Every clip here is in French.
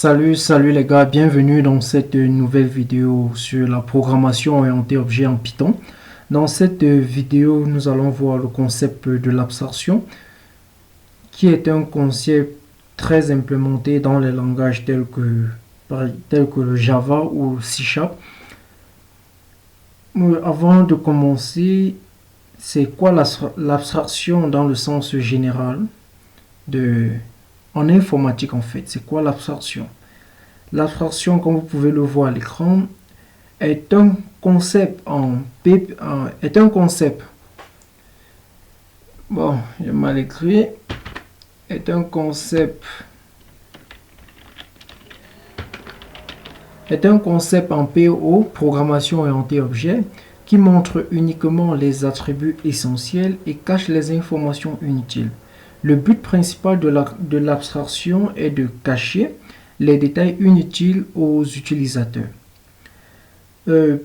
Salut les gars, bienvenue dans cette nouvelle vidéo sur la programmation orientée objet en Python. Dans cette vidéo, nous allons voir le concept de l'abstraction, qui est un concept très implémenté dans les langages tels que le Java ou le C#. Avant de commencer, c'est quoi l'abstraction dans le sens général en informatique en fait? C'est quoi l'abstraction? L'abstraction, comme vous pouvez le voir à l'écran, est un concept bon, j'ai mal écrit, est un concept en PO, programmation orientée objet, qui montre uniquement les attributs essentiels et cache les informations inutiles. Le but principal de l'abstraction est de cacher les détails inutiles aux utilisateurs.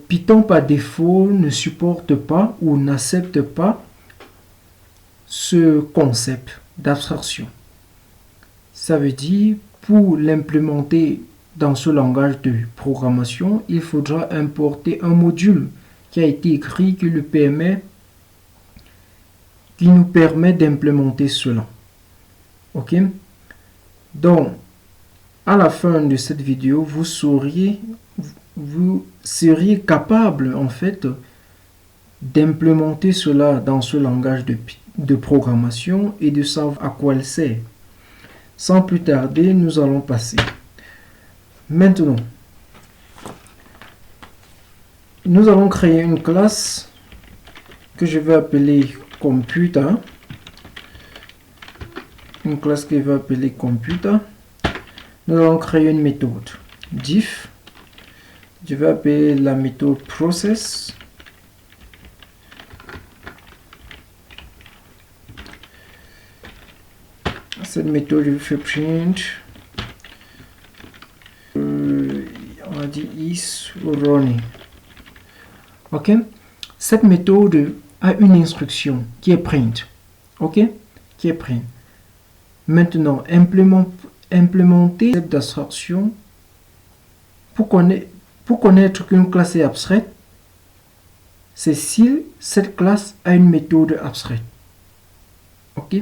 Python par défaut ne supporte pas ou n'accepte pas ce concept d'abstraction. Ça veut dire, pour l'implémenter dans ce langage de programmation, il faudra importer un module qui a été écrit qui nous permet d'implémenter cela. Ok? Donc, à la fin de cette vidéo, vous seriez capable en fait d'implémenter cela dans ce langage de programmation et de savoir à quoi elle sert. Sans plus tarder, nous allons passer. Maintenant, nous allons créer une classe que je vais appeler computer. Une classe que je vais appeler computer. Nous allons créer une méthode diff. Je vais appeler la méthode process. Cette méthode, je vais faire print. On va dire is running. Ok. Cette méthode a une instruction qui est print. Ok. Qui est print. Maintenant, implémenter cette abstraction pour connaître qu'une classe est abstraite, c'est si cette classe a une méthode abstraite. Ok?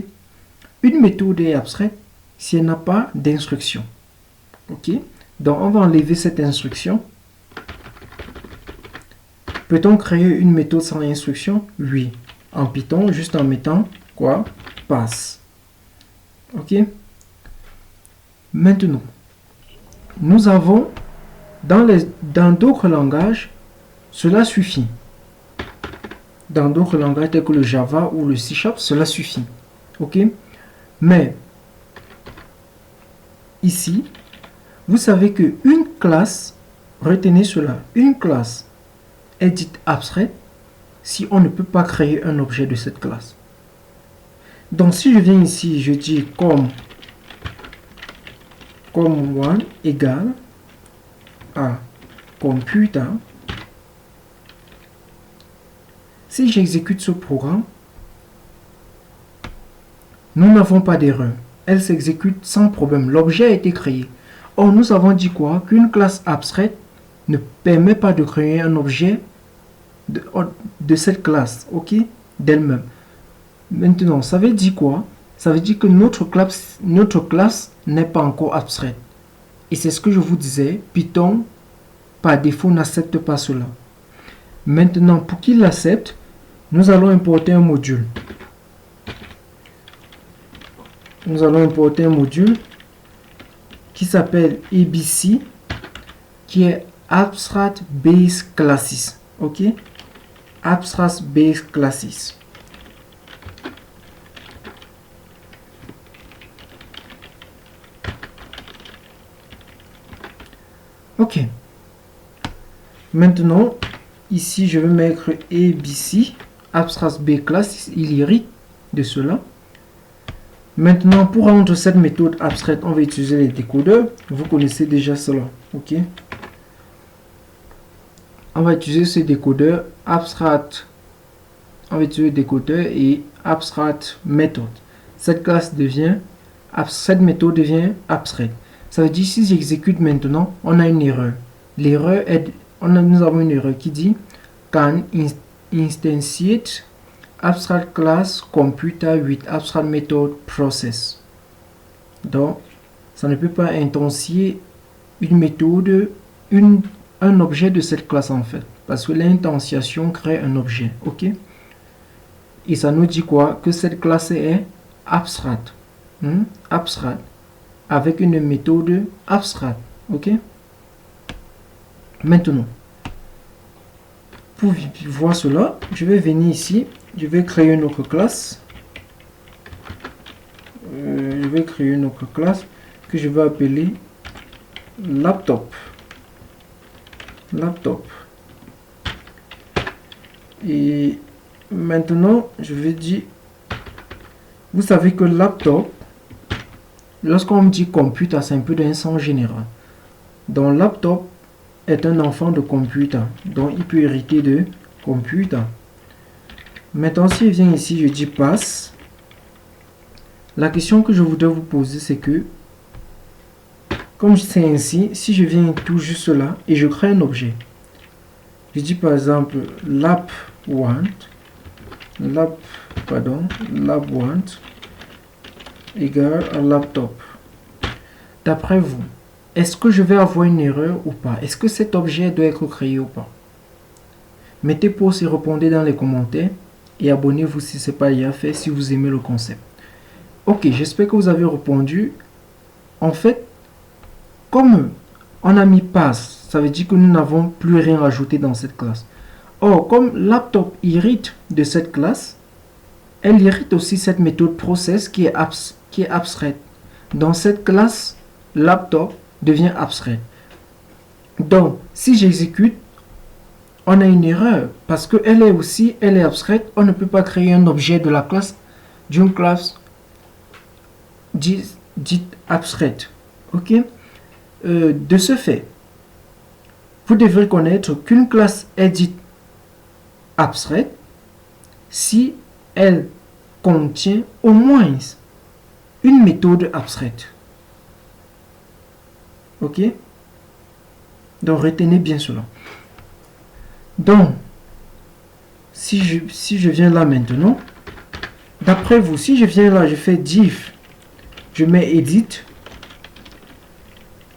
Une méthode est abstraite si elle n'a pas d'instruction. Ok? Donc on va enlever cette instruction. Peut-on créer une méthode sans instruction? Oui. En Python, juste en mettant quoi? Pass. Ok? Maintenant, nous avons dans d'autres langages, cela suffit. Dans d'autres langages tels que le Java ou le C#, cela suffit. Ok? Mais ici, vous savez que une classe, retenez cela, une classe est dite abstraite si on ne peut pas créer un objet de cette classe. Donc si je viens ici, je dis comme one égale à computer. Si j'exécute ce programme, nous n'avons pas d'erreur. Elle s'exécute sans problème. L'objet a été créé. Or, nous avons dit quoi? Qu'une classe abstraite ne permet pas de créer un objet de cette classe, ok, d'elle-même. Maintenant, ça veut dire quoi? Ça veut dire que notre classe n'est pas encore abstraite. Et c'est ce que je vous disais, Python, par défaut, n'accepte pas cela. Maintenant, pour qu'il l'accepte, nous allons importer un module. Nous allons importer un module qui s'appelle ABC, qui est Abstract Base Classes. Ok? Abstract Base Classes. Ok. Maintenant, ici, je vais mettre ABC, Abstract Base Classes, il hérite de cela. Maintenant, pour rendre cette méthode abstraite, on va utiliser les décodeurs. Vous connaissez déjà cela. Ok. On va utiliser ce décodeur abstract. On va utiliser le décodeur et abstract method. Cette méthode devient abstraite. Ça veut dire si j'exécute maintenant, on a une erreur. L'erreur est, nous avons une erreur qui dit can instantiate abstract class computer with abstract method process. Donc, ça ne peut pas instantier une méthode, un objet de cette classe en fait. Parce que l'instanciation crée un objet. Ok? Et ça nous dit quoi? Que cette classe est abstract. Abstract. Avec une méthode abstract. Ok? Maintenant, pour voir cela, je vais venir ici. Je vais créer une autre classe. Je vais créer une autre classe que je vais appeler laptop. Laptop. Et maintenant, je vais dire, vous savez que laptop, lorsqu'on me dit computer, c'est un peu d'un sens général. Donc, laptop est un enfant de computer. Donc, il peut hériter de computer. Maintenant, si je viens ici, je dis pass. La question que je voudrais vous poser, c'est que, comme c'est ainsi, si je viens tout juste là et je crée un objet, je dis par exemple lap1 égale à laptop. D'après vous, est-ce que je vais avoir une erreur ou pas? Est-ce que cet objet doit être créé ou pas? Mettez pause et répondez dans les commentaires et abonnez-vous si ce n'est pas déjà fait si vous aimez le concept. Ok, j'espère que vous avez répondu. En fait, comme on a mis pass, ça veut dire que nous n'avons plus rien rajouté dans cette classe. Or, comme laptop hérite de cette classe, elle hérite aussi cette méthode process qui est abstraite. Dans cette classe, laptop devient abstrait. Donc, si j'exécute, on a une erreur parce qu'elle est abstraite. On ne peut pas créer un objet de la classe, d'une classe dite abstraite. Ok? De ce fait, vous devrez connaître qu'une classe est dite abstraite si elle contient au moins une méthode abstraite. Ok? Donc retenez bien cela. Donc, si je viens là maintenant, d'après vous, si je viens là, je fais div, je mets edit,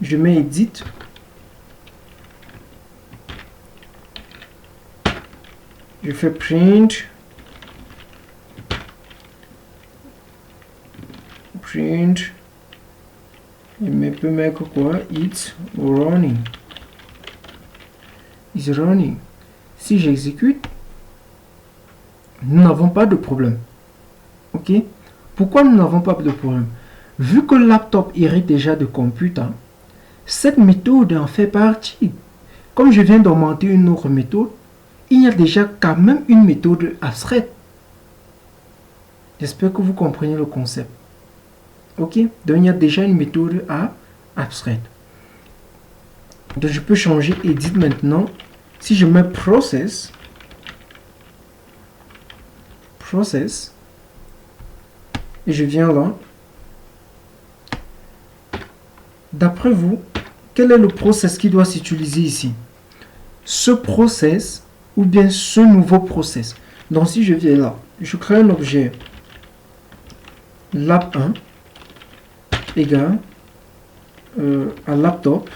je fais print, et peut mettre quoi? It's running. Si j'exécute, nous n'avons pas de problème. Ok? Pourquoi nous n'avons pas de problème? Vu que le laptop hérite déjà de computer, cette méthode en fait partie. Comme je viens d'augmenter une autre méthode, il y a déjà quand même une méthode abstraite. J'espère que vous comprenez le concept. Ok? Donc il y a déjà une méthode abstraite. Donc je peux changer edit maintenant. Si je mets process, et je viens là, d'après vous, quel est le process qui doit s'utiliser ici? Ce process ou bien ce nouveau process. Donc si je viens là, je crée un objet lap1 égale à laptop.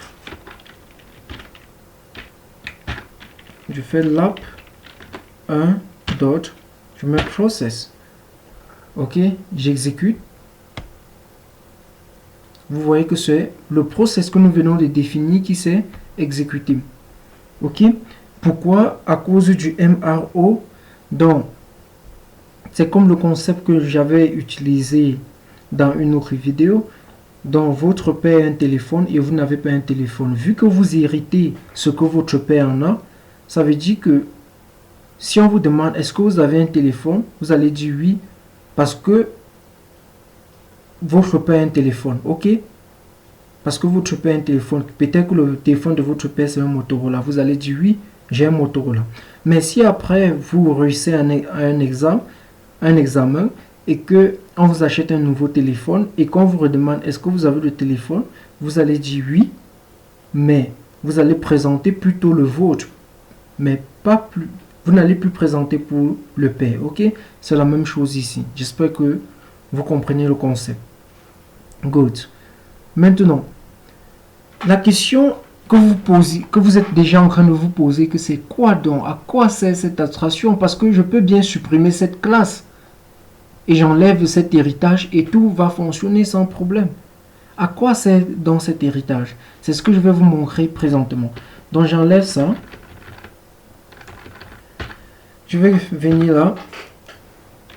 Je fais lap1 dot, je mets process. Ok, j'exécute. Vous voyez que c'est le process que nous venons de définir qui s'est exécuté. Ok, pourquoi? À cause du MRO. Donc, c'est comme le concept que j'avais utilisé dans une autre vidéo. Donc, votre père a un téléphone et vous n'avez pas un téléphone. Vu que vous héritez ce que votre père en a, ça veut dire que si on vous demande est-ce que vous avez un téléphone, vous allez dire oui parce que votre père a un téléphone. Ok? Parce que votre père a un téléphone. Peut-être que le téléphone de votre père c'est un Motorola. Vous allez dire oui, j'ai un Motorola. Mais si après vous réussissez un examen et que on vous achète un nouveau téléphone et qu'on vous redemande est-ce que vous avez le téléphone, vous allez dire oui, mais vous allez présenter plutôt le vôtre, mais pas plus. Vous n'allez plus présenter pour le père, ok? C'est la même chose ici. J'espère que vous comprenez le concept. Good. Maintenant, la question que vous posez, que vous êtes déjà en train de vous poser, que c'est quoi donc? À quoi sert cette abstraction? Parce que je peux bien supprimer cette classe et j'enlève cet héritage et tout va fonctionner sans problème. À quoi sert donc cet héritage? C'est ce que je vais vous montrer présentement. Donc j'enlève ça. Je vais venir là.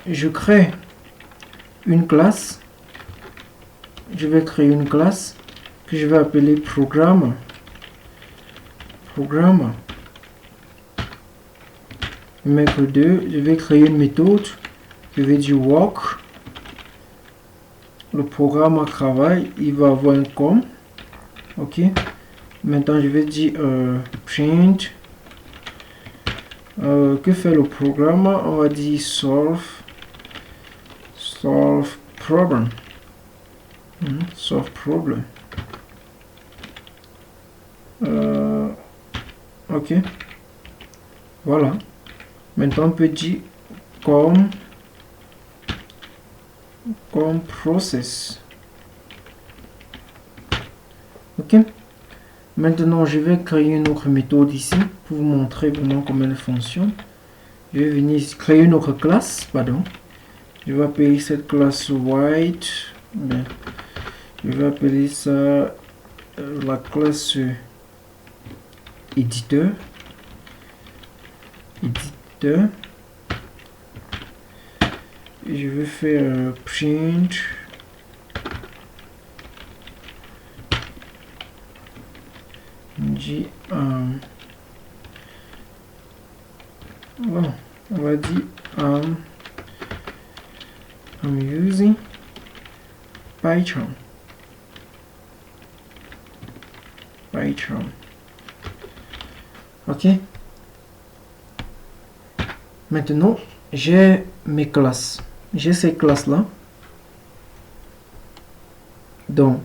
Je crée une classe. Je vais créer une classe que je vais appeler programme. Programme. Mettre 2. Je vais créer une méthode. Je vais dire work. Le programme à travail, il va avoir un com. Ok. Maintenant, je vais dire print. Que fait le programme? On va dire solve problem. Solve problem. Ok. Voilà. Maintenant, on peut dire comme process. Ok. Maintenant, je vais créer une autre méthode ici pour vous montrer vraiment comment elle fonctionne. Je vais venir créer une autre classe, pardon. Je vais appeler cette classe white. Bien. Je vais appeler ça la classe éditeur. Éditeur. Et je vais faire print. Bon, on va dire I'm using Python. Ok. Maintenant, j'ai mes classes. J'ai ces classes-là. Donc,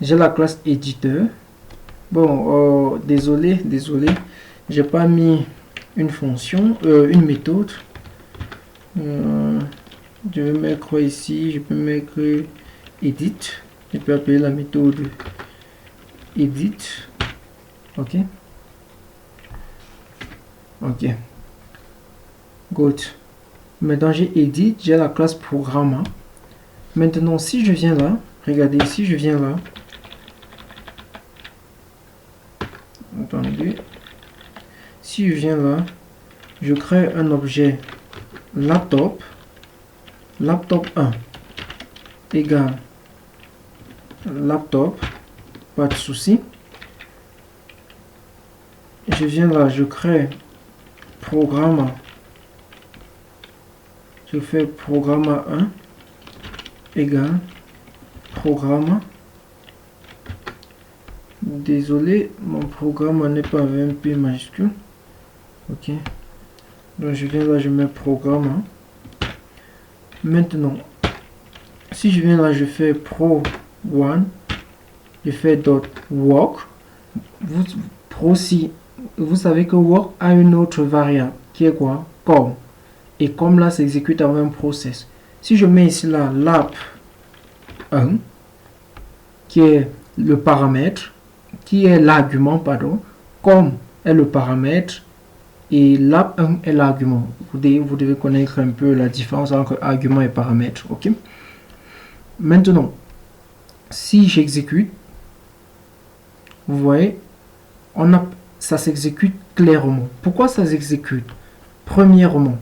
j'ai la classe éditeur. Bon, désolé, j'ai pas mis une fonction, une méthode. Je vais mettre quoi ici? Je peux mettre edit. Je peux appeler la méthode edit. Ok. Ok. Good. Maintenant j'ai edit, j'ai la classe programme. Maintenant si je viens là, regardez, si je viens là, attendez, si je viens là, je crée un objet laptop 1 égale laptop, pas de souci. Je viens là, je crée programme, je fais programme 1 égale programme. Désolé, mon programme n'est pas avec un P majuscule. Ok. Donc je viens là, je mets programme. Maintenant, si je viens là, je fais pro1, je fais .work. Vous savez que work a une autre variable qui est quoi? Com. Et comme là, s'exécute avec un process. Si je mets ici là lap1, qui est le paramètre, qui est l'argument, pardon, com est le paramètre et lap1 est l'argument. Vous devez connaître un peu la différence entre argument et paramètre. Ok. Maintenant, si j'exécute, vous voyez, ça s'exécute clairement. Pourquoi ça s'exécute? Premièrement,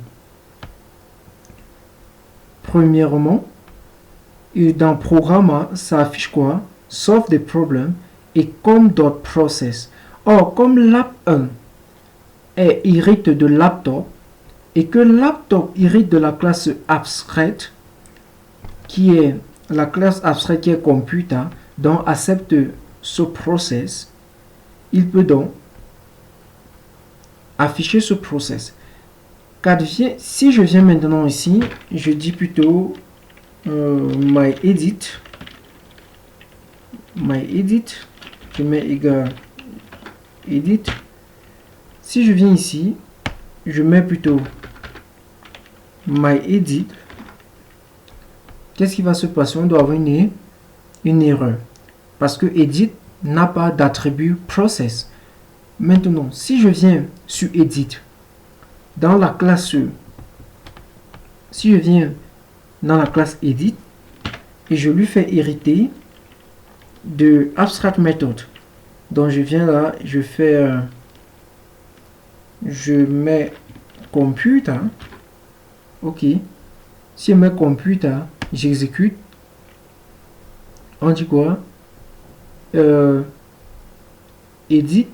et dans programme, ça affiche quoi? Solve the problem et com.process. Or, comme lap1 est hérite de laptop et que laptop hérite de la classe abstraite qui est la classe abstraite qui est computer, donc accepte ce process, il peut donc afficher ce process. Si je viens maintenant ici, je dis plutôt my edit myEdit, je mets égal edit. Si je viens ici, je mets plutôt myEdit. Qu'est-ce qui va se passer? On doit avoir une erreur parce que edit n'a pas d'attribut process. Maintenant, si je viens sur edit, dans la classe, si je viens dans la classe edit et je lui fais hériter de abstract method, donc je viens là, je fais je mets computer, ok, si je mets computer, j'exécute, on dit quoi? Edit,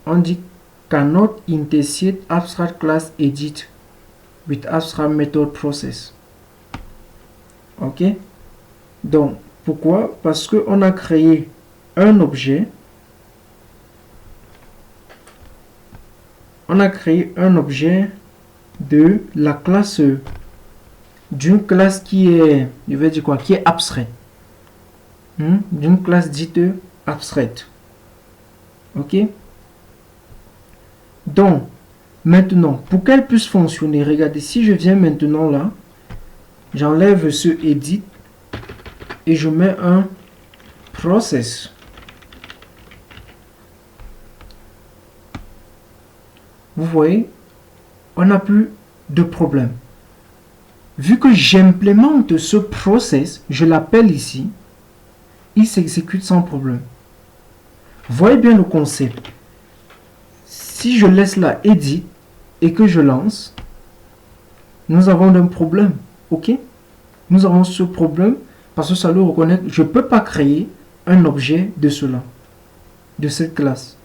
on dit cannot intercept abstract class edit with abstract method process. Ok, donc pourquoi? Parce que on a créé un objet, de la classe, d'une classe qui est, je vais dire quoi, qui est abstrait, d'une classe dite abstraite. Ok, donc maintenant pour qu'elle puisse fonctionner, regardez, si je viens maintenant là, j'enlève ce edit et je mets un process. Vous voyez, on n'a plus de problème. Vu que j'implémente ce process, je l'appelle ici, il s'exécute sans problème. Voyez bien le concept. Si je laisse là edit et que je lance, nous avons un problème. Ok, nous avons ce problème parce que ça le reconnaît. Je ne peux pas créer un objet de cela, de cette classe.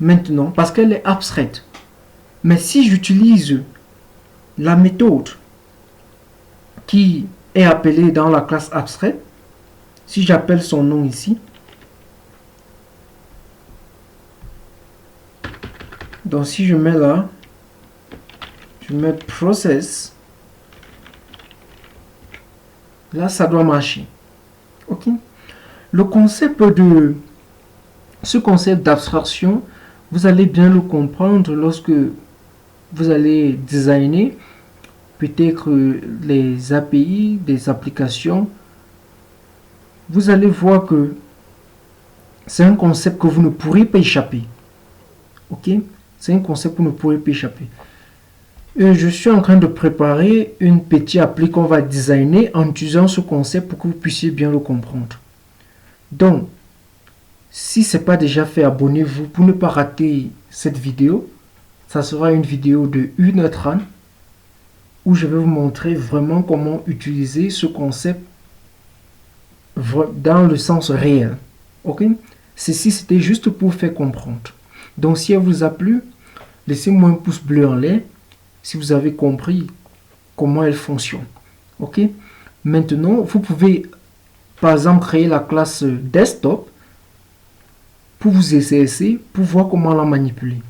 Maintenant, parce qu'elle est abstraite. Mais si j'utilise la méthode qui est appelée dans la classe abstraite, si j'appelle son nom ici, donc si je mets là, je mets process, là ça doit marcher. Ok, le concept de ce concept d'abstraction, vous allez bien le comprendre lorsque vous allez designer peut-être les API des applications. Vous allez voir que c'est un concept que vous ne pourrez pas échapper. Ok, c'est un concept que vous ne pourrez pas échapper. Je suis en train de préparer une petite appli qu'on va designer en utilisant ce concept pour que vous puissiez bien le comprendre. Donc, si ce n'est pas déjà fait, abonnez-vous pour ne pas rater cette vidéo. Ça sera une vidéo de 1h30 où je vais vous montrer vraiment comment utiliser ce concept dans le sens réel. Ok? Ceci, c'était juste pour faire comprendre. Donc, si elle vous a plu, laissez-moi un pouce bleu en l'air si vous avez compris comment elle fonctionne. Ok? Maintenant, vous pouvez, par exemple, créer la classe desktop pour vous essayer, pour voir comment la manipuler.